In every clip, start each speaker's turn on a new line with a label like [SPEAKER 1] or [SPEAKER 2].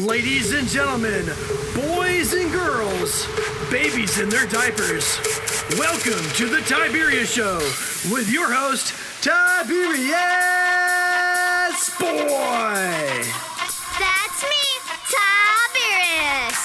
[SPEAKER 1] Ladies and gentlemen, boys and girls, babies in their diapers, welcome to the Tiberius Show with your host, Tiberius Boy.
[SPEAKER 2] That's me, Tiberius.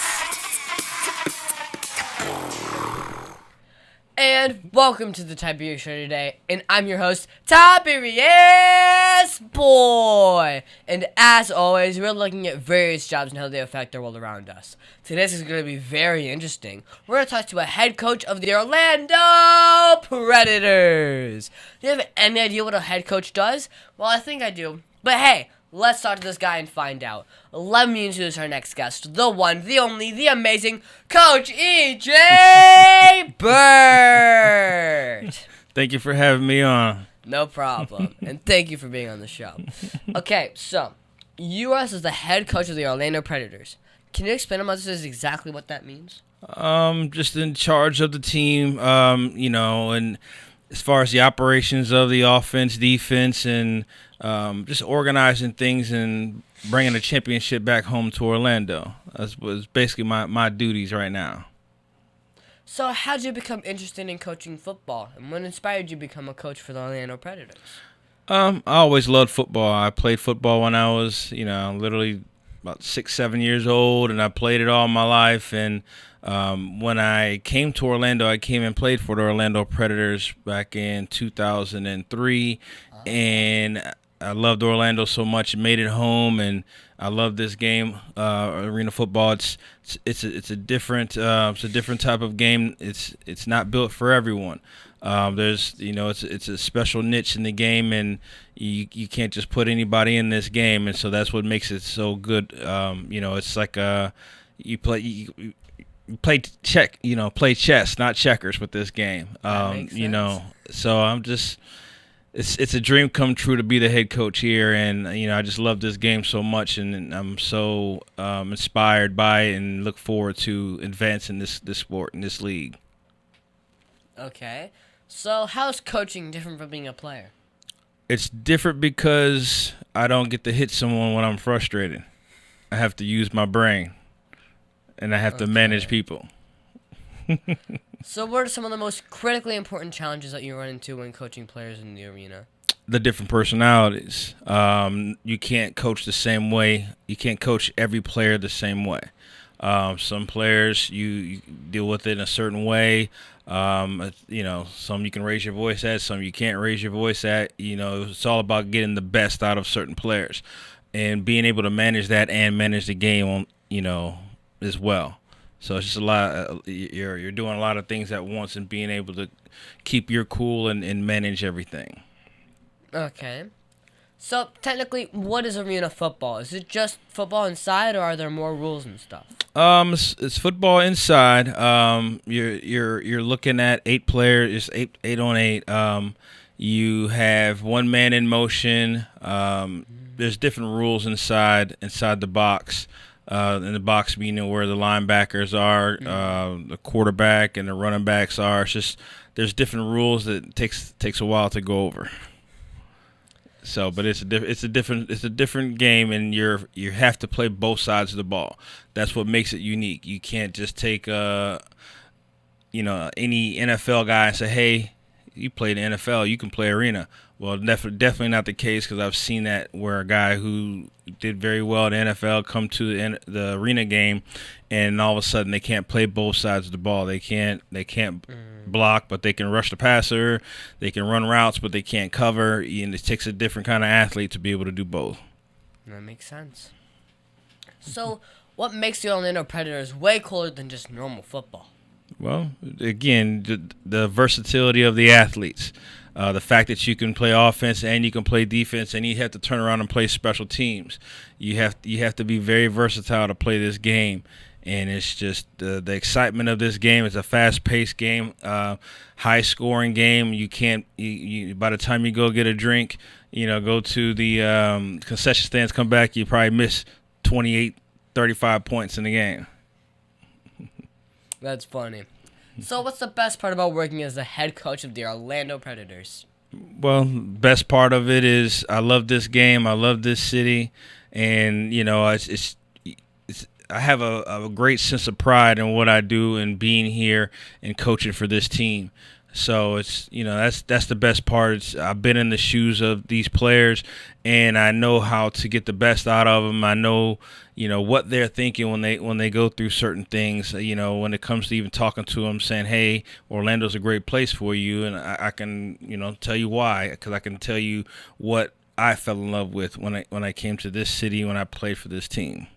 [SPEAKER 3] And welcome to the Tiberius Show today, and I'm your host, Tiberius Boy. And as always, we're looking at various jobs and how they affect the world around us. Today's is going to be very interesting. We're going to talk to a head coach of the Orlando Predators. Do you have any idea what a head coach does? Well, I think I do. But hey, let's talk to this guy and find out. Let me introduce our next guest, the one, the only, the amazing Coach E.J. Burt.
[SPEAKER 4] Thank you for having me on.
[SPEAKER 3] No problem. And thank you for being on the show. Okay, so you are as the head coach of the Orlando Predators. Can you explain to us exactly what that means?
[SPEAKER 4] Just in charge of the team, and as far as the operations of the offense, defense, and just organizing things and bringing the championship back home to Orlando. That was basically my duties right now.
[SPEAKER 3] So how did you become interested in coaching football? And what inspired you to become a coach for the Orlando Predators?
[SPEAKER 4] I always loved football. I played football when I was, literally about 6, 7 years old, and I played it all my life. And when I came to Orlando, I came and played for the Orlando Predators back in 2003, and I loved Orlando so much, it made it home, and I love this game, arena football. It's a different type of game. It's not built for everyone. It's a special niche in the game, and you can't just put anybody in this game, and so that's what makes it so good. It's like you play chess, not checkers with this game. So I'm just. It's a dream come true to be the head coach here, and I just love this game so much, and I'm so inspired by it, and look forward to advancing this sport in this league.
[SPEAKER 3] Okay, so how's coaching different from being a player?
[SPEAKER 4] It's different because I don't get to hit someone when I'm frustrated. I have to use my brain, and I have to manage people.
[SPEAKER 3] So what are some of the most critically important challenges that you run into when coaching players in the arena?
[SPEAKER 4] The different personalities. You can't coach the same way. You can't coach every player the same way. Some players you deal with it in a certain way. Some you can raise your voice at, some you can't raise your voice at. It's all about getting the best out of certain players and being able to manage that and manage the game as well. So it's just a lot. You're doing a lot of things at once and being able to keep your cool and manage everything.
[SPEAKER 3] Okay. So technically, what is arena football? Is it just football inside, or are there more rules and stuff?
[SPEAKER 4] It's football inside. You're looking at 8 players. It's 8 on 8. You have one man in motion. There's different rules inside the box. In the box meaning where the linebackers are, the quarterback and the running backs are. It's just there's different rules that takes a while to go over. So, but it's a different game, and you have to play both sides of the ball. That's what makes it unique. You can't just take any NFL guy and say, hey, you play the NFL, you can play arena. Well, definitely not the case, because I've seen that where a guy who did very well in the NFL come to the arena game, and all of a sudden they can't play both sides of the ball. They can't block, but they can rush the passer. They can run routes, but they can't cover. And it takes a different kind of athlete to be able to do both.
[SPEAKER 3] That makes sense. So, what makes the Orlando Predators way cooler than just normal football?
[SPEAKER 4] Well, again, the versatility of the athletes. The fact that you can play offense and you can play defense, and you have to turn around and play special teams. You have to be very versatile to play this game, and it's just the excitement of this game. It's a fast-paced game, high-scoring game. You can't. By the time you go get a drink, go to the concession stands, come back, you probably miss 28, 35 points in the game.
[SPEAKER 3] That's funny. So what's the best part about working as the head coach of the Orlando Predators?
[SPEAKER 4] Well, best part of it is I love this game. I love this city, and it's I have a great sense of pride in what I do and being here and coaching for this team. So it's that's the best part. I've been in the shoes of these players, and I know how to get the best out of them. I know what they're thinking when they go through certain things. When it comes to even talking to them, saying, "Hey, Orlando's a great place for you," and I can tell you why, because I can tell you what I fell in love with when I came to this city when I played for this team.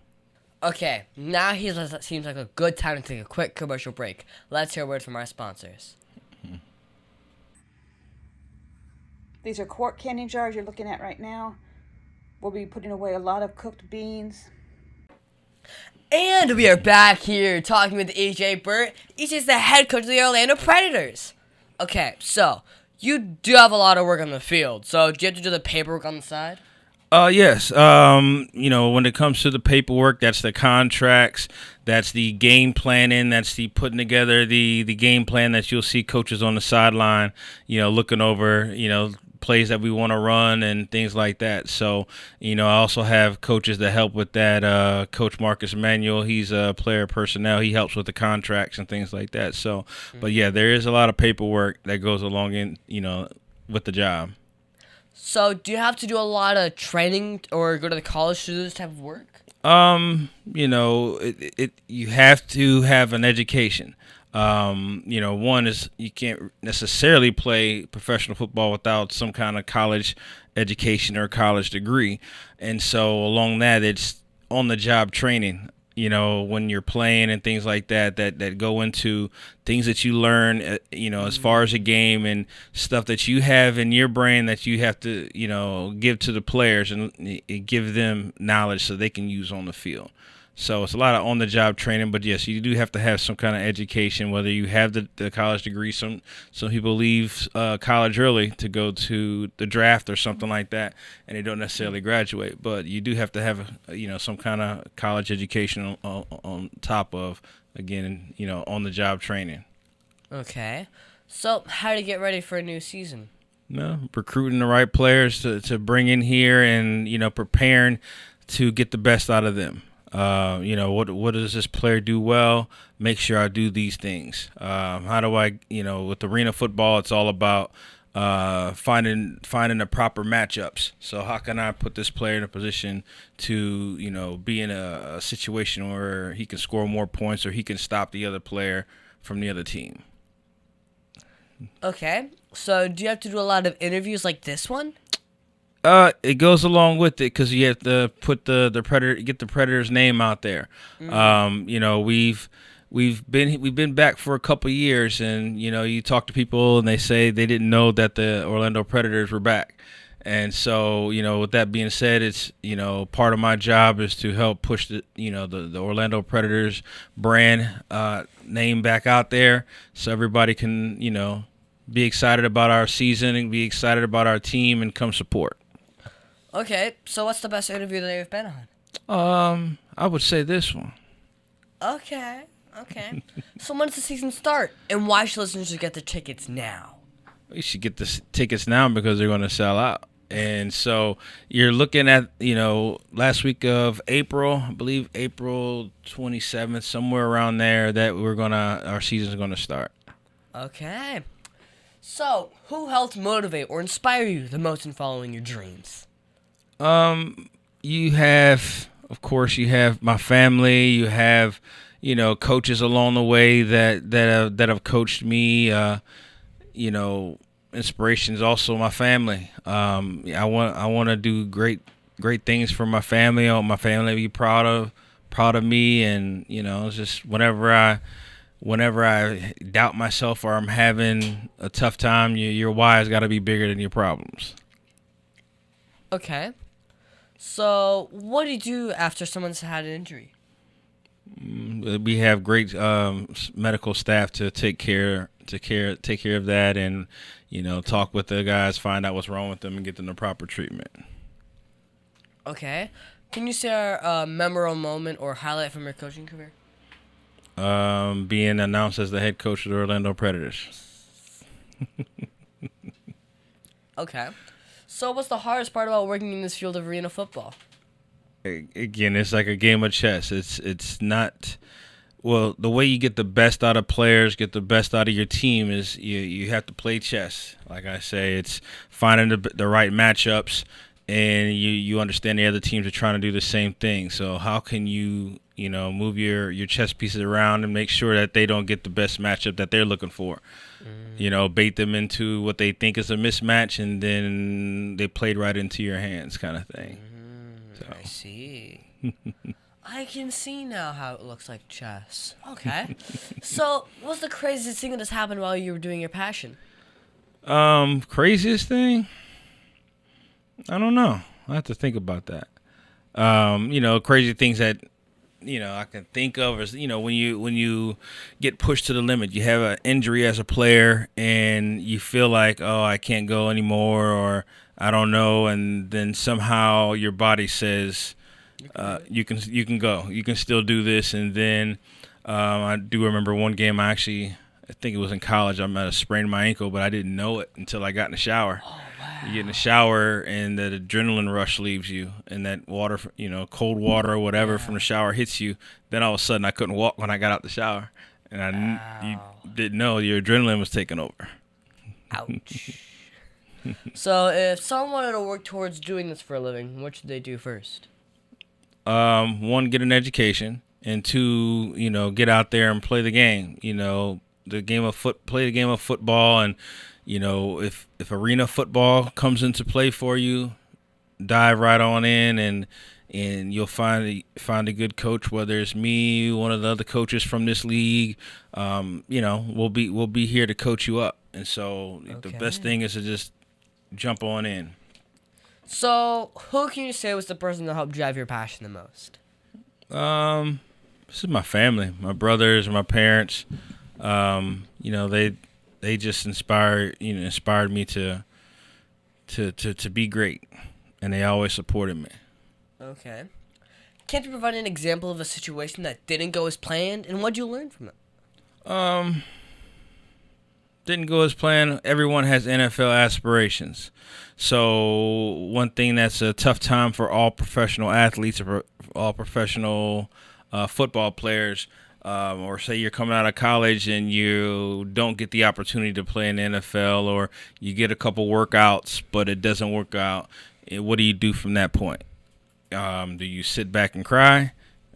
[SPEAKER 3] Okay, now seems like a good time to take a quick commercial break. Let's hear a word from our sponsors.
[SPEAKER 5] These are quart canning jars you're looking at right now. We'll be putting away a lot of cooked beans.
[SPEAKER 3] And we are back here talking with EJ Burt. EJ is the head coach of the Orlando Predators. Okay, so you do have a lot of work on the field. So do you have to do the paperwork on the side?
[SPEAKER 4] Yes. When it comes to the paperwork, that's the contracts, that's the game planning, that's the putting together the game plan that you'll see coaches on the sideline, looking over, plays that we want to run and things like that. So, I also have coaches that help with that. Coach Marcus Emanuel, he's a player personnel. He helps with the contracts and things like that. So, But yeah, there is a lot of paperwork that goes along with the job.
[SPEAKER 3] So do you have to do a lot of training or go to the college to do this type of work?
[SPEAKER 4] You have to have an education. One is you can't necessarily play professional football without some kind of college education or college degree. And so along that, it's on the job training, when you're playing and things like that go into things that you learn, as far as a game and stuff that you have in your brain that you have to, give to the players and give them knowledge so they can use on the field. So it's a lot of on-the-job training, but yes, you do have to have some kind of education, whether you have the college degree. Some people leave college early to go to the draft or something like that, and they don't necessarily graduate. But you do have to have, some kind of college education on top of, again, on-the-job training.
[SPEAKER 3] Okay. So how to get ready for a new season?
[SPEAKER 4] Recruiting the right players to bring in here and, preparing to get the best out of them. What does this player do well? Make sure I do these things. How do I, with arena football, it's all about finding the proper matchups. So how can I put this player in a position to, be in a situation where he can score more points or he can stop the other player from the other team?
[SPEAKER 3] Okay. So do you have to do a lot of interviews like this one?
[SPEAKER 4] It goes along with it because you have to put the predator, get the Predator's name out there. We've been back for a couple of years, and you talk to people and they say they didn't know that the Orlando Predators were back. And so, with that being said, it's part of my job is to help push the Orlando Predators brand name back out there, so everybody can be excited about our season and be excited about our team and come support.
[SPEAKER 3] Okay, so what's the best interview that you've been on?
[SPEAKER 4] I would say this one.
[SPEAKER 3] Okay. So when does the season start? And why should listeners get the tickets now?
[SPEAKER 4] You should get the tickets now because they're going to sell out. And so you're looking at, last week of April, I believe April 27th, somewhere around there, that our season's going to start.
[SPEAKER 3] Okay. So, who helped motivate or inspire you the most in following your dreams?
[SPEAKER 4] You have my family. You have, coaches along the way that have coached me. Inspiration is also my family. I want to do great things for my family. I want my family to be proud of me. And it's just whenever I doubt myself or I'm having a tough time, your why has got to be bigger than your problems.
[SPEAKER 3] Okay. So, what do you do after someone's had an injury?
[SPEAKER 4] We have great medical staff to take care of that, and talk with the guys, find out what's wrong with them, and get them the proper treatment.
[SPEAKER 3] Okay. Can you share a memorable moment or highlight from your coaching career?
[SPEAKER 4] Being announced as the head coach of the Orlando Predators.
[SPEAKER 3] Okay. So what's the hardest part about working in this field of arena football?
[SPEAKER 4] again, it's like a game of chess. It's not. Well, the way you get the best out of players, get the best out of your team is you have to play chess. Like I say, it's finding the right matchups, and you understand the other teams are trying to do the same thing. So how can you move your chess pieces around and make sure that they don't get the best matchup that they're looking for? Bait them into what they think is a mismatch, and then they played right into your hands, kind of thing.
[SPEAKER 3] I see. I can see now how it looks like chess. Okay. So, what's the craziest thing that has happened while you were doing your passion?
[SPEAKER 4] Craziest thing? I don't know. I have to think about that. Crazy things that I can think of is when you get pushed to the limit, you have an injury as a player, and you feel like, oh, I can't go anymore, or I don't know, and then somehow your body says, you can go, you can still do this. And then I do remember one game I think it was in college, I might have sprained my ankle, but I didn't know it until I got in the shower.
[SPEAKER 3] Oh, wow.
[SPEAKER 4] You get in the shower and that adrenaline rush leaves you, and that water, cold water or whatever from the shower hits you. Then all of a sudden I couldn't walk when I got out the shower, and you didn't know your adrenaline was taking over.
[SPEAKER 3] Ouch. So if someone wanted to work towards doing this for a living, what should they do first?
[SPEAKER 4] One, get an education, and two, get out there and play the game. Play the game of football, and if arena football comes into play for you, dive right on in, and you'll find a good coach. Whether it's me, one of the other coaches from this league, we'll be here to coach you up. And so the best thing is to just jump on in.
[SPEAKER 3] So, who can you say was the person that helped drive your passion the most?
[SPEAKER 4] This is my family, my brothers, my parents. They just inspired me to be great, and they always supported me.
[SPEAKER 3] Okay. Can't you provide an example of a situation that didn't go as planned, and what'd you learn from it?
[SPEAKER 4] Didn't go as planned. Everyone has NFL aspirations. So one thing that's a tough time for all professional athletes or all professional football players, or say you're coming out of college and you don't get the opportunity to play in the NFL, or you get a couple workouts but it doesn't work out. What do you do from that point? Do you sit back and cry?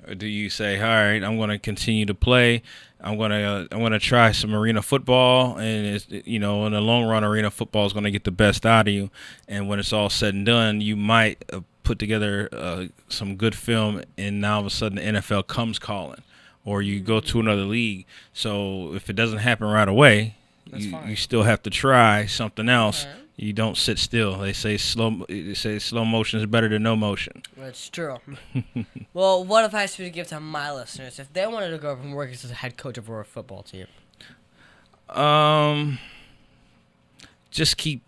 [SPEAKER 4] Or do you say, all right, I'm going to continue to play. I'm gonna try some arena football, and in the long run, arena football is going to get the best out of you. And when it's all said and done, you might put together some good film, and now all of a sudden the NFL comes calling, or you go to another league. So if it doesn't happen right away, you still have to try something else.
[SPEAKER 3] Right.
[SPEAKER 4] You don't sit still. They say slow motion is better than no motion.
[SPEAKER 3] That's true. Well, what advice would you give to my listeners if they wanted to go from working as a head coach of a football team?
[SPEAKER 4] Just keep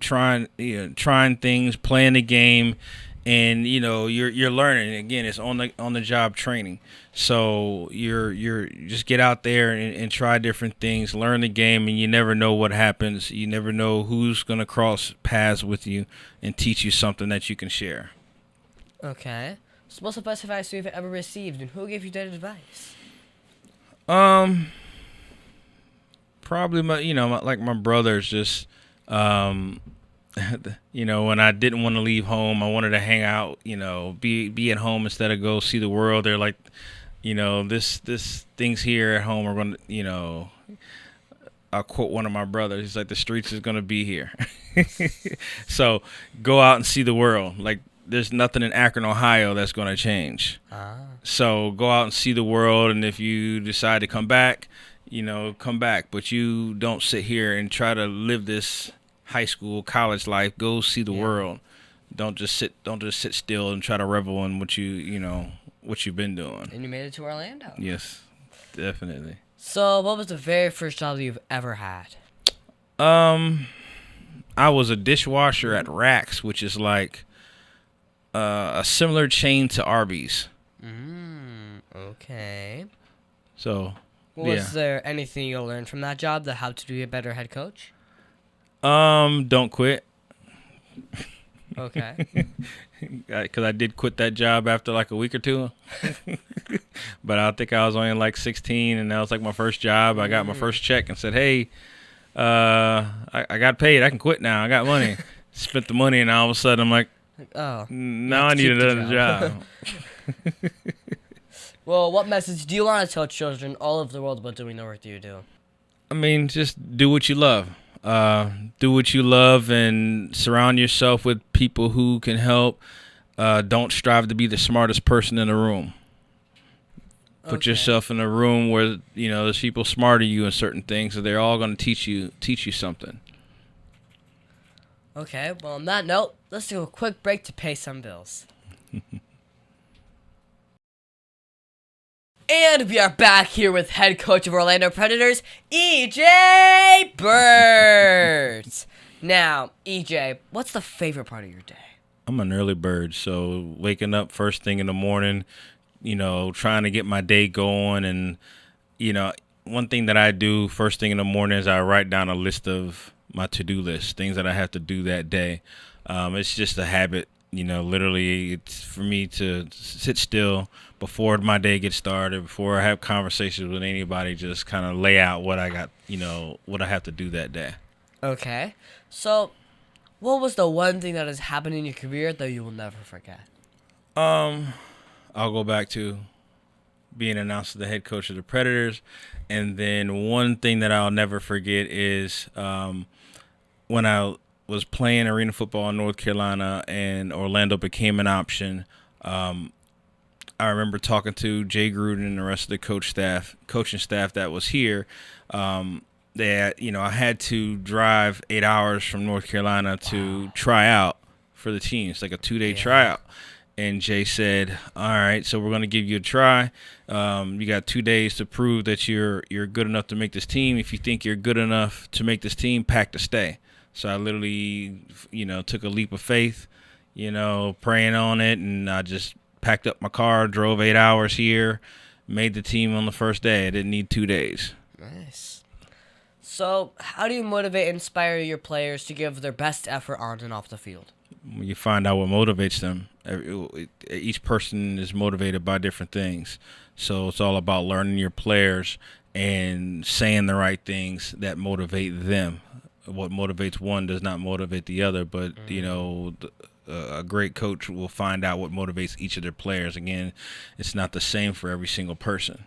[SPEAKER 4] trying things, playing the game, and you're learning. Again, it's on the job training. So you're just get out there and try different things, learn the game, and you never know what happens. You never know who's gonna cross paths with you and teach you something that you can share.
[SPEAKER 3] Okay. So what's the best advice you've ever received, and who gave you that advice?
[SPEAKER 4] Probably my brothers. Just when I didn't want to leave home, I wanted to hang out, be at home instead of go see the world. They're like, this things here at home are going to, I'll quote one of my brothers. He's like, the streets is going to be here. So go out and see the world. Like, there's nothing in Akron, Ohio that's going to change. So go out and see the world. And if you decide to come back, come back. But you don't sit here and try to live this high school, college life. Go see the world. Don't just sit still and try to revel in what you've been doing.
[SPEAKER 3] And you made it to Orlando.
[SPEAKER 4] Yes, definitely.
[SPEAKER 3] So, what was the very first job that you've ever had?
[SPEAKER 4] I was a dishwasher at Rack's, which is like a similar chain to Arby's.
[SPEAKER 3] Okay.
[SPEAKER 4] So,
[SPEAKER 3] Was there anything you learned from that job that helped you be a better head coach?
[SPEAKER 4] Don't quit.
[SPEAKER 3] Okay.
[SPEAKER 4] because I did quit that job after like a week or two. But I think I was only like 16, and that was like my first job. I got my first check and said, "Hey, I got paid. I can quit now. I got money." Spent the money, and all of a sudden I'm like,
[SPEAKER 3] Oh.
[SPEAKER 4] now I need another job.
[SPEAKER 3] Well, what message do you want to tell children all over the world about doing the work that you do?
[SPEAKER 4] I mean, just do what you love. Do what you love and surround yourself with people who can help. Don't strive to be the smartest person in the room. Put yourself in a room where, there's people smarter than you in certain things, so they're all going to teach you something.
[SPEAKER 3] Okay, well, on that note, let's do a quick break to pay some bills. And we are back here with head coach of Orlando Predators, EJ Burt. Now, EJ, what's the favorite part of your day?
[SPEAKER 4] I'm an early bird, so waking up first thing in the morning, trying to get my day going. And, one thing that I do first thing in the morning is I write down a list of my to-do list, things that I have to do that day. It's just a habit, literally it's for me to sit still before my day gets started, before I have conversations with anybody, just kind of lay out what I got, what I have to do that day.
[SPEAKER 3] Okay, so what was the one thing that has happened in your career that you will never forget?
[SPEAKER 4] I'll go back to being announced as the head coach of the Predators. And then one thing that I'll never forget is when I was playing arena football in North Carolina and Orlando became an option. I remember talking to Jay Gruden and the rest of the coaching staff that was here. That I had to drive 8 hours from North Carolina to try out for the team. It's like a 2-day tryout. And Jay said, "All right, so we're going to give you a try. You got 2 days to prove that you're good enough to make this team. If you think you're good enough to make this team, pack to stay." So I literally, took a leap of faith, praying on it, and I just packed up my car, drove 8 hours here, made the team on the first day. I didn't need 2 days.
[SPEAKER 3] Nice. So how do you motivate and inspire your players to give their best effort on and off the field?
[SPEAKER 4] You find out what motivates them. Each person is motivated by different things. So it's all about learning your players and saying the right things that motivate them. What motivates one does not motivate the other, but, a great coach will find out what motivates each of their players. Again, it's not the same for every single person.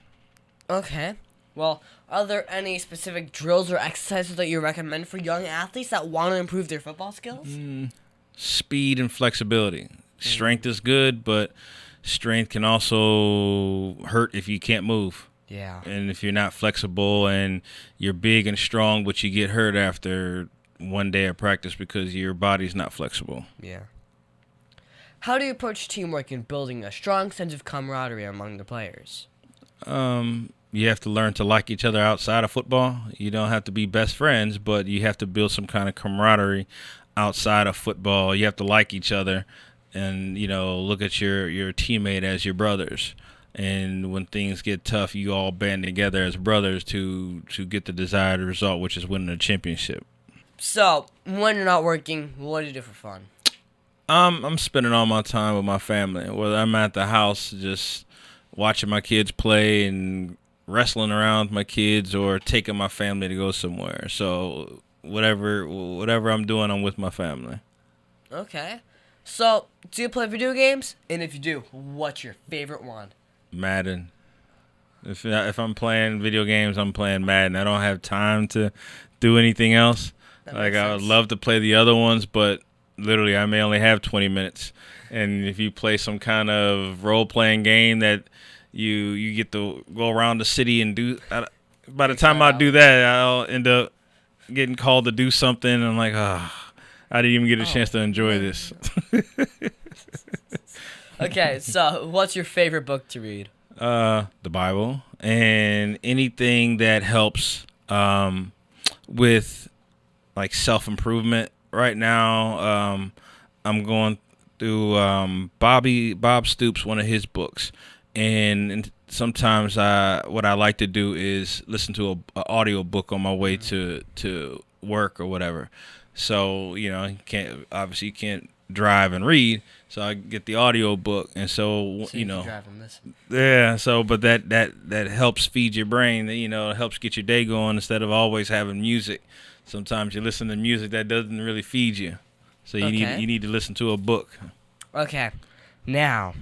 [SPEAKER 3] Okay. Well, are there any specific drills or exercises that you recommend for young athletes that want to improve their football skills?
[SPEAKER 4] Speed and flexibility. Strength is good, but strength can also hurt if you can't move.
[SPEAKER 3] Yeah.
[SPEAKER 4] And if you're not flexible and you're big and strong, but you get hurt after one day of practice because your body's not flexible.
[SPEAKER 3] Yeah. How do you approach teamwork and building a strong sense of camaraderie among the players?
[SPEAKER 4] You have to learn to like each other outside of football. You don't have to be best friends, but you have to build some kind of camaraderie outside of football. You have to like each other and, look at your teammate as your brothers. And when things get tough, you all band together as brothers to get the desired result, which is winning a championship.
[SPEAKER 3] So, when you're not working, what do you do for fun?
[SPEAKER 4] I'm spending all my time with my family. Whether I'm at the house just watching my kids play and wrestling around with my kids or taking my family to go somewhere. So whatever I'm doing, I'm with my family.
[SPEAKER 3] Okay. So, do you play video games? And if you do, what's your favorite one?
[SPEAKER 4] Madden. If I'm playing video games, I'm playing Madden. I don't have time to do anything else. Like, I would love to play the other ones, but literally I may only have 20 minutes. And if you play some kind of role-playing game that you get to go around the city and do, by the time I do that, I'll end up getting called to do something. And I'm like, I didn't even get a chance to enjoy this.
[SPEAKER 3] Okay, so what's your favorite book to read?
[SPEAKER 4] The Bible and anything that helps with like self-improvement. Right now, I'm going through Bob Stoops, one of his books, and sometimes what I like to do is listen to an audio book on my way to work or whatever. So, you obviously you can't drive and read. So I get the audio book, and so
[SPEAKER 3] you can drive and listen.
[SPEAKER 4] Yeah. So, but that helps feed your brain. It helps get your day going instead of always having music. Sometimes you listen to music that doesn't really feed you, so you need to listen to a book.
[SPEAKER 3] Okay, now,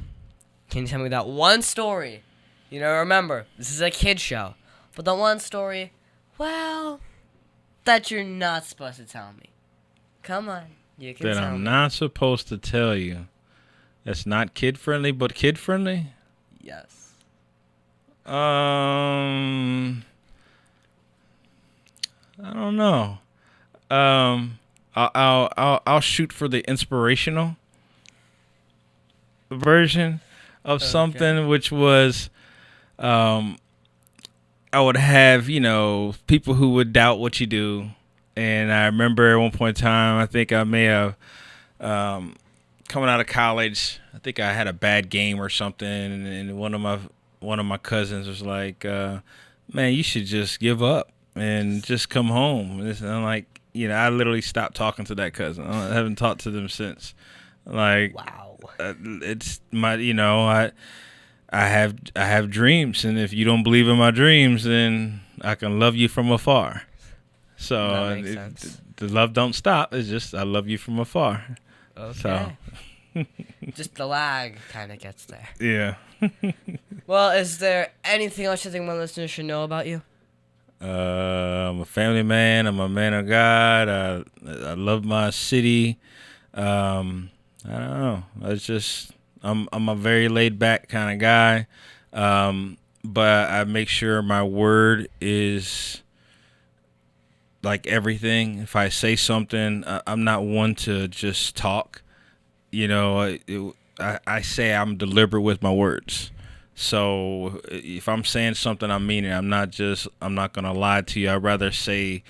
[SPEAKER 3] can you tell me that one story? Remember, this is a kid show, but the one story, that you're not supposed to tell me. Come on, you can
[SPEAKER 4] that
[SPEAKER 3] tell
[SPEAKER 4] I'm
[SPEAKER 3] me.
[SPEAKER 4] not supposed to tell you. That's not kid friendly, but kid friendly.
[SPEAKER 3] Yes.
[SPEAKER 4] I don't know. I'll shoot for the inspirational version of something, which was, I would have people who would doubt what you do, and I remember at one point in time, I think I may have, coming out of college, I think I had a bad game or something, and one of my cousins was like, "Man, you should just give up and just come home." And I'm like, I literally stopped talking to that cousin. I haven't talked to them since. Like,
[SPEAKER 3] Wow.
[SPEAKER 4] It's my, I have dreams, and if you don't believe in my dreams, then I can love you from afar. So
[SPEAKER 3] That makes sense.
[SPEAKER 4] The love don't stop. It's just I love you from afar.
[SPEAKER 3] Okay.
[SPEAKER 4] So.
[SPEAKER 3] Just the lag kind of gets there.
[SPEAKER 4] Yeah.
[SPEAKER 3] Well, is there anything else you think my listeners should know about you?
[SPEAKER 4] I'm a family man. I'm a man of God. I love my city. I don't know. I'm a very laid back kind of guy. But I make sure my word is like everything. If I say something, I'm not one to just talk. I say I'm deliberate with my words. So if I'm saying something, I mean it. I'm not going to lie to you. I'd rather speak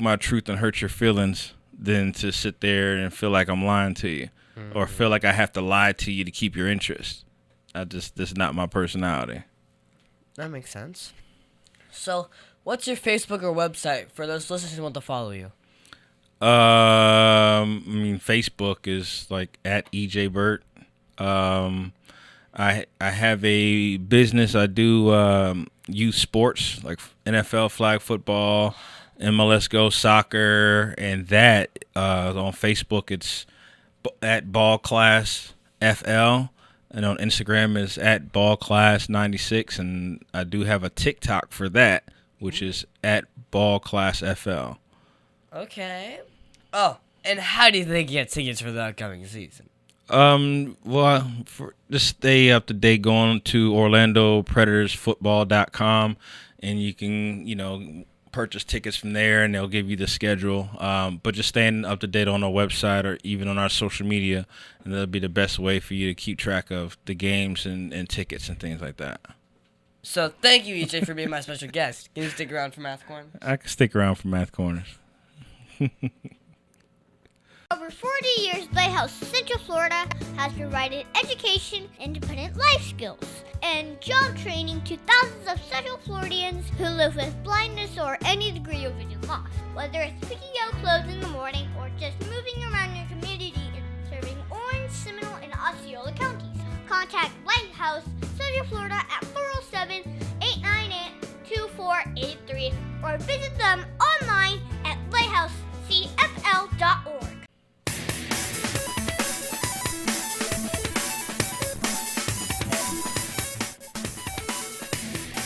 [SPEAKER 4] my truth and hurt your feelings than to sit there and feel like I'm lying to you or feel like I have to lie to you to keep your interest. This is not my personality.
[SPEAKER 3] That makes sense. So, what's your Facebook or website for those listeners who want to follow you?
[SPEAKER 4] Facebook is like at EJ Burt. I have a business. I do youth sports like NFL flag football, MLS Go soccer, and that on Facebook it's at Ball Class FL, and on Instagram is at Ball Class 96, and I do have a TikTok for that, which is at Ball Class FL.
[SPEAKER 3] Okay. Oh, and how do they get tickets for the upcoming season?
[SPEAKER 4] Well, just stay up to date, going to OrlandoPretorsFootball.com, and you can, purchase tickets from there, and they'll give you the schedule. But just staying up to date on our website or even on our social media, and that'll be the best way for you to keep track of the games and tickets and things like that.
[SPEAKER 3] So thank you, EJ, for being my special guest. Can you stick around for Math Corner?
[SPEAKER 4] I can stick around for Math Corners.
[SPEAKER 2] Over 40 years, Lighthouse Central Florida has provided education, independent life skills, and job training to thousands of Central Floridians who live with blindness or any degree of vision loss. Whether it's picking out clothes in the morning or just moving around your community and serving Orange, Seminole, and Osceola counties, contact Lighthouse Central Florida at 407-898-2483 or visit them online at lighthousecfl.org.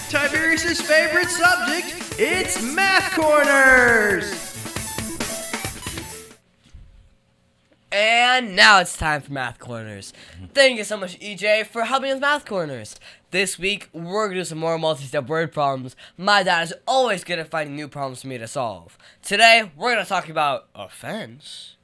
[SPEAKER 1] Tiberius' favorite subject, it's Math Corners!
[SPEAKER 3] And now it's time for Math Corners. Thank you so much, EJ, for helping with Math Corners. This week, we're going to do some more multi-step word problems. My dad is always good at finding new problems for me to solve. Today, we're going to talk about a fence.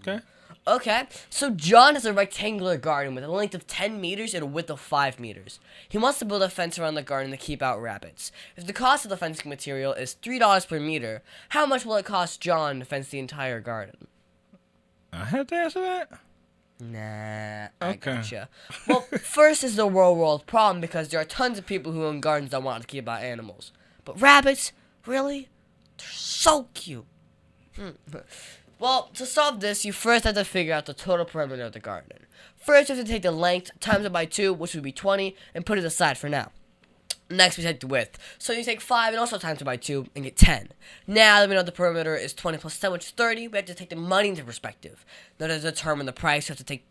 [SPEAKER 4] Okay.
[SPEAKER 3] Okay, so John has a rectangular garden with a length of 10 meters and a width of 5 meters. He wants to build a fence around the garden to keep out rabbits. If the cost of the fencing material is $3 per meter, how much will it cost John to fence the entire garden?
[SPEAKER 4] I have to answer that?
[SPEAKER 3] Nah, I
[SPEAKER 4] Okay.
[SPEAKER 3] gotcha. Well, first is the real world problem because there are tons of people who own gardens that want to keep out animals. But rabbits? Really? They're so cute. Well, to solve this, you first have to figure out the total perimeter of the garden. First, you have to take the length, times it by 2, which would be 20, and put it aside for now. Next, we take the width. So you take 5 and also times it by 2 and get 10. Now that we know the perimeter is 20 plus 10, which is 30, we have to take the money into perspective. Now to determine the price, you have to take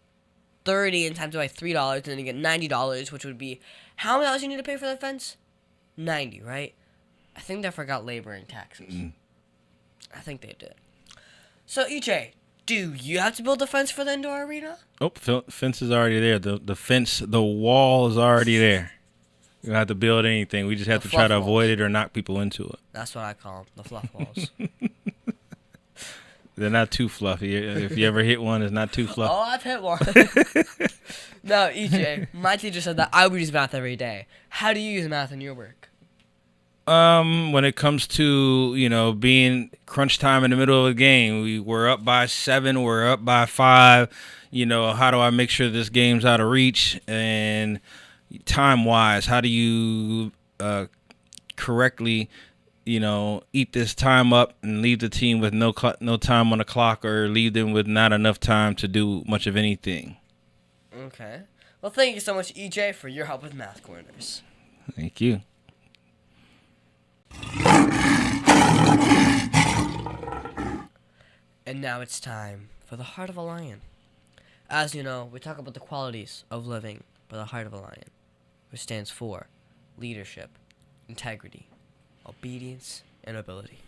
[SPEAKER 3] 30 and times it by $3, and then you get $90, which would be how many dollars you need to pay for that fence? 90, right? I think they forgot labor and taxes. I think they did. So, EJ, do you have to build a fence for the indoor arena?
[SPEAKER 4] Oh, fence is already there. The wall is already there. You don't have to build anything. We just have to try to avoid it or knock people into it.
[SPEAKER 3] That's what I call them, the fluff walls.
[SPEAKER 4] They're not too fluffy. If you ever hit one, it's not too fluffy.
[SPEAKER 3] Oh, I've hit one. No, EJ, my teacher said that I would use math every day. How do you use math in your work?
[SPEAKER 4] When it comes to, being crunch time in the middle of a game, we're up by 7, we're up by 5. How do I make sure this game's out of reach? And time-wise, how do you correctly, eat this time up and leave the team with no time on the clock, or leave them with not enough time to do much of anything?
[SPEAKER 3] Okay. Well, thank you so much, EJ, for your help with Math Corners.
[SPEAKER 4] Thank you.
[SPEAKER 3] And now it's time for the Heart of a Lion. As you know, we talk about the qualities of living by the Heart of a Lion, which stands for leadership, integrity, obedience, and ability.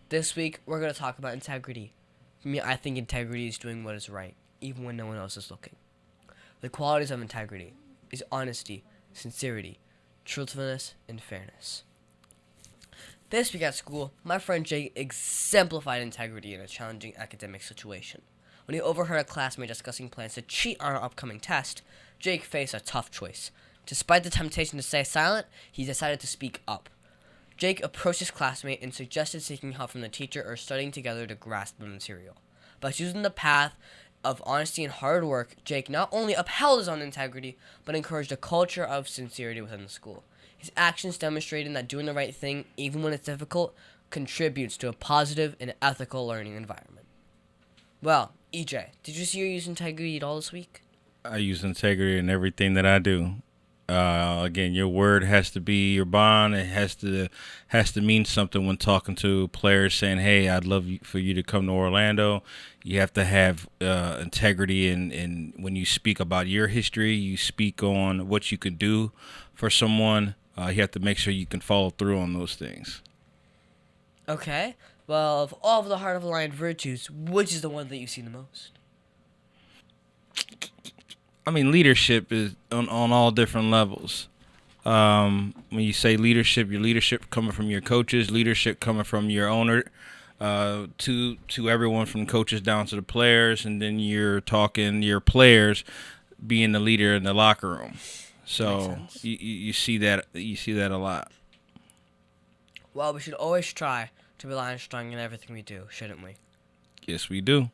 [SPEAKER 3] This week, we're going to talk about integrity. For me, I think integrity is doing what is right, even when no one else is looking. The qualities of integrity is honesty, sincerity, truthfulness, and fairness. This week at school, my friend Jake exemplified integrity in a challenging academic situation. When he overheard a classmate discussing plans to cheat on an upcoming test, Jake faced a tough choice. Despite the temptation to stay silent, he decided to speak up. Jake approached his classmate and suggested seeking help from the teacher or studying together to grasp the material. By choosing the path of honesty and hard work, Jake not only upheld his own integrity, but encouraged a culture of sincerity within the school. His actions demonstrated that doing the right thing, even when it's difficult, contributes to a positive and ethical learning environment. Well, EJ, did you see you use integrity at all this week?
[SPEAKER 4] I use integrity in everything that I do. Again, your word has to be your bond. It has to mean something when talking to players, saying, "Hey, I'd love for you to come to Orlando." You have to have integrity, and when you speak about your history, you speak on what you can do for someone. You have to make sure you can follow through on those things.
[SPEAKER 3] Okay. Well, of all of the Heart of a Lion virtues, which is the one that you see the most?
[SPEAKER 4] I mean, leadership is on all different levels. When you say leadership, your leadership coming from your coaches, leadership coming from your owner, to everyone from coaches down to the players, and then you're talking your players being the leader in the locker room. So you see that a lot.
[SPEAKER 3] Well, we should always try to rely on strong in everything we do, shouldn't we?
[SPEAKER 4] Yes, we do.